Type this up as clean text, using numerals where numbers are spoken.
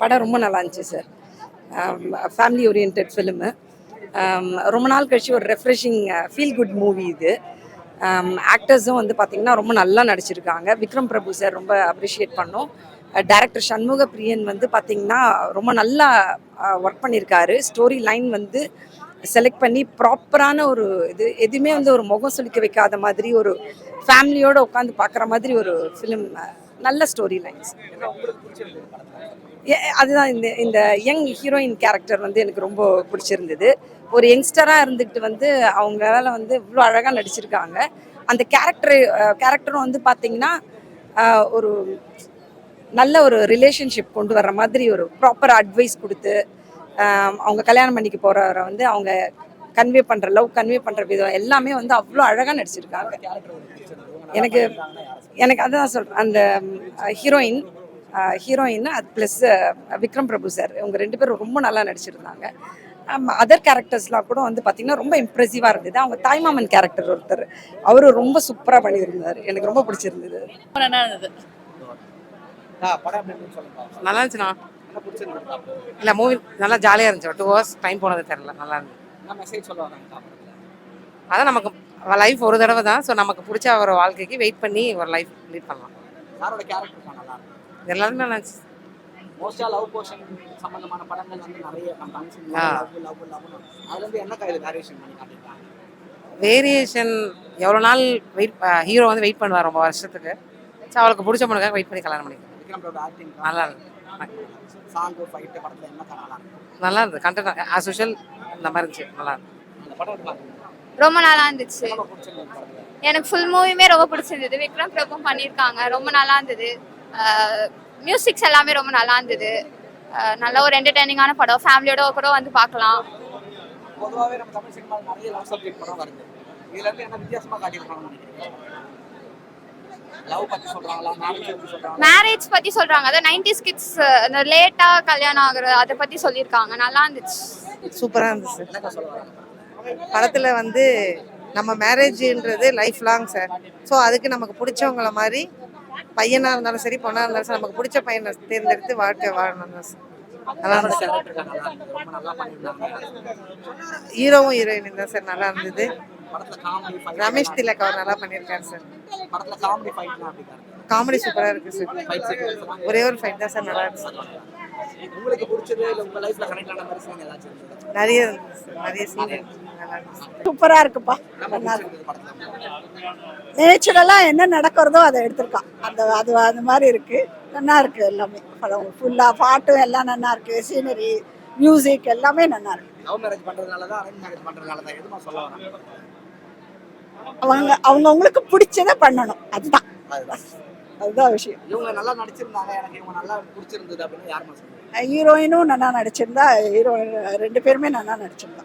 படம் ரொம்ப நல்லா இருந்துச்சு சார். Family orient film. ரொம்ப நாள் கழிச்சு ஒரு ரெஃப்ரெஷிங் ஃபீல் குட் மூவி இது. ஆக்டர்ஸும் வந்து பார்த்திங்கன்னா ரொம்ப நல்லா நடிச்சிருக்காங்க. விக்ரம் பிரபு சார் ரொம்ப அப்ரிஷியேட் பண்ணோம். டைரக்டர் சண்முக பிரியன் வந்து பார்த்திங்கன்னா ரொம்ப நல்லா ஒர்க் பண்ணியிருக்காரு. ஸ்டோரி லைன் வந்து செலக்ட் பண்ணி ப்ராப்பரான ஒரு இது எதுவுமே வந்து ஒரு முகம் சுளிக்க வைக்காத மாதிரி ஒரு ஃபேமிலியோடு உட்காந்து பார்க்குற மாதிரி ஒரு ஃபிலிம். நல்ல ஸ்டோரி லைன்ஸ். அதுதான் இந்த இந்த யங் ஹீரோயின் கேரக்டர் வந்து எனக்கு ரொம்ப பிடிச்சிருந்தது. ஒரு யங்ஸ்டராக இருந்துக்கிட்டு வந்து அவங்களால வந்து இவ்வளோ அழகாக நடிச்சிருக்காங்க. அந்த கேரக்டரும் வந்து பார்த்திங்கன்னா ஒரு நல்ல ஒரு ரிலேஷன்ஷிப் கொண்டு வர்ற மாதிரி ஒரு ப்ராப்பர் அட்வைஸ் கொடுத்து அவங்க கல்யாணம் பண்ணிக்க போகிறவரை வந்து அவங்க லவ் கன்வே பண்ணுற விதம் எல்லாமே வந்து அவ்வளோ அழகாக நடிச்சிருக்காங்க. எனக்கு எனக்கு அதுதான் சொல்கிறேன். அந்த ஹீரோயின் அது ப்ளஸ் விக்ரம் பிரபு சார் இவங்க 2 பேரும் ரொம்ப நல்லா நடிச்சிருந்தாங்க. அதர் கேரக்டர்ஸ்லாம் கூட வந்து பார்த்திங்கன்னா ரொம்ப இம்ப்ரெசிவாக இருந்தது. அவங்க தாய்மாமன் கேரக்டர் ஒருத்தர் அவரும் ரொம்ப சூப்பராக பண்ணியிருந்தார். எனக்கு ரொம்ப பிடிச்சிருந்தது. நல்லா இருந்தது. நல்லா இருந்துச்சுண்ணா. இல்லை மூவி நல்லா ஜாலியாக இருந்துச்சு. 2 hours டைம் போனது தெரியல. நல்லா இருந்துச்சு. அதான் நமக்கு லைஃப் ஒரு தடவை தான். ஸோ நமக்கு பிடிச்ச ஒரு வாழ்க்கைக்கு வெயிட் பண்ணி ஒரு லைஃப் லீட் பண்ணலாம். எல்லாருமே நல்லா இருந்துச்சு. வேரியேஷன் எவ்வளோ நாள் வெயிட் ஹீரோ வந்து வெயிட் பண்ணுவார் ரொம்ப வருஷத்துக்கு. ஸோ அவளுக்கு பிடிச்ச பொண்ணுக்காக வெயிட் பண்ணி கல்யாணம் பண்ணிக்கலாம். நல்லா இருந்தது. நல்லா இருந்தது. கண்டென்ட் ஆஸ் யூஷுவல் இந்த மாதிரி இருந்துச்சு. நல்லா இருந்தது. ரொம்ப நல்லா இருந்துச்சு. எனக்கு ஃபுல் மூவியுமே ரொம்ப பிடிச்சிருந்தது. விக்ரம் பிரபு பண்ணியிருக்காங்க. ரொம்ப நல்லா இருந்தது. மியூசிக்ஸ் எல்லாமே ரொம்ப நல்லா இருந்தது. நல்ல ஒரு என்டர்டெய்னிங்கான படம். ஃபேமிலியோட கூட வந்து பார்க்கலாம். பொதுவாகவே நம்ம தமிழ் சினிமாவில் நிறைய லவ் சப்ஜெக்ட் படம் வருது. இதுல இருந்து என்ன வித்தியாசமா காட்டியிருக்காங்கன்னு நினைக்கிறீங்க? லவ் பத்தி சொல்றாங்களா, மேரேஜ் பத்தி சொல்றாங்க. அத 90s கிட்ஸ் அந்த லேட்டா கல்யாணம் ஆகுறது அதை பத்தி சொல்லியிருக்காங்க. நல்லா இருந்துச்சு. சூப்பரா இருந்துச்சு. படத்துல வந்து நம்ம மேரேஜ்ன்றது லைஃப் லாங் சார். ஸோ அதுக்கு நமக்கு பிடிச்சவங்கள மாதிரி பையனா இருந்தாலும் சரி பொண்ணா இருந்தாலும் சரி நமக்கு பிடிச்ச பையனை தேர்ந்தெடுத்து வாழ்க்கை வாழணும் தான் சார். நல்லா இருந்துச்சு. ஹீரோவும் ஹீரோயின் தான் சார். நல்லா இருந்தது. ரமேஷ் திலக் அவர் நல்லா பண்ணியிருக்காரு சார். காமெடி சூப்பரா இருக்கு சார். ஒரே ஒரு ஃபைட் தான் சார் நல்லா இருக்கு. நிறைய சூப்பரா இருக்குப்பா. நேச்சுரலா என்ன நடக்கிறதோ அதை எடுத்திருக்கான். அந்த மாதிரி இருக்கு. நல்லா இருக்கு. எல்லாமே படம் ஃபுல்லா பாட்டும் எல்லாம் நல்லா இருக்கு. சீனரி மியூசிக் எல்லாமே நல்லா இருக்கு. அவங்களுக்கு பிடிச்சதை பண்ணணும். அதுதான் விஷயம். ஹீரோயினும் நல்லா நடிச்சிருந்தா. 2 பேருமே நல்லா நடிச்சிருந்தா.